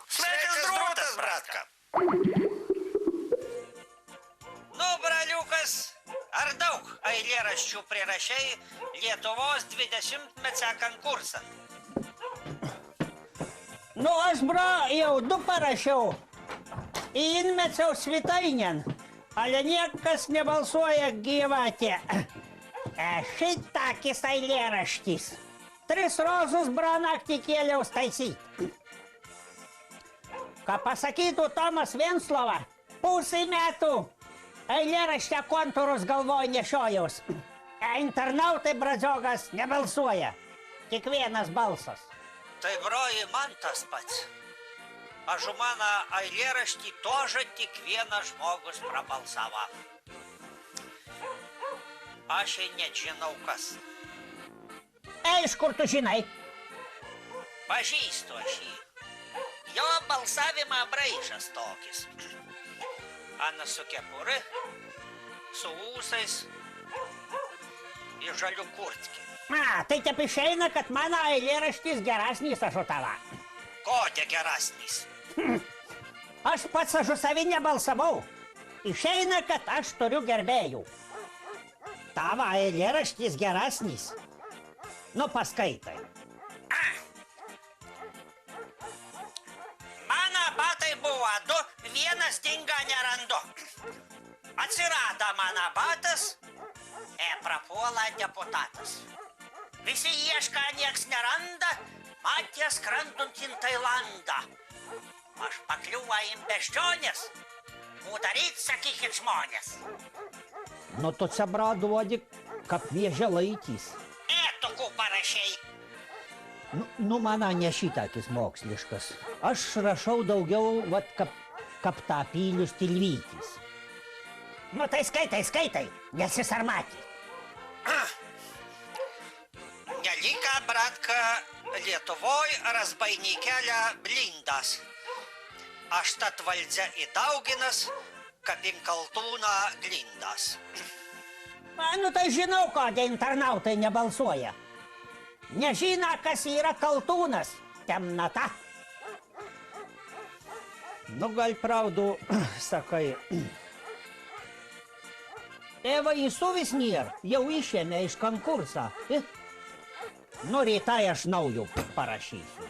Sveikas drūtas, bratka. Nu, braliukas, ar daug eilėraščių prirašei Lietuvos 20-mečio konkursą? Nu, aš, bro, jau 2 parašiau. Įmečiau svitainėn, ale niekas nebalsuoja gyvatė. Šitakis eilėraštis. 3 rozus branaktį kėliaus taisyt. Ką pasakytų Tomas Venclova, pusę metų eilėraštę kontūrus galvoj nešiojaus. Internautai bradžiogas nebalsuoja. Tik vienas balsas. Tai, broji, man tas pats. Aš mano eilėraštį tožą tik vienas žmogus prabalsavo. Aš net žinau kas. Iš kur tu žinai? Pažįstu aš jį. Jo balsavimą braižas tokis. Ana su kepuri, su ūsais ir žaliu kurtki. Tai taip išeina, kad mano eilėraštis geresnis aš tava. Ko te geresnis? Aš pats aš savį nebalsavau. Išeina, kad aš turiu gerbėjų. Tavo eilėraštis geresnis. Nu, paskaitai. Mano batai buvo 2, vienas dinga nerandu. Atsirado mano batas, prapuola deputatas. Visi ieška, nieks neranda, matė skrendant į Tailandą. Aš pakliuva į beždžionės, daryt, sakykit, žmonės. Nu, tu čia, bro, duodi, kaip vėžė laikys. Etukų parašiai. Nu, mano ne šitakis moksliškas. Aš rašau daugiau, vat, kaip tapylius Tilvytis. Nu, tai skaitai, nesisarmatį. Nelika, bratka, Lietuvoj razbainykelė blindas. Aš tad valdžia įdauginas, kaip inkaltūna glindas. Nu, tai žinau, kodėl internautai nebalsuoja. Nežino, kas yra kaltūnas, temnata. Nu, gal pravdu, sakai. Eva įsuvis nėra, jau išėmė iš konkursą. Nu, rytai aš naujų parašysiu.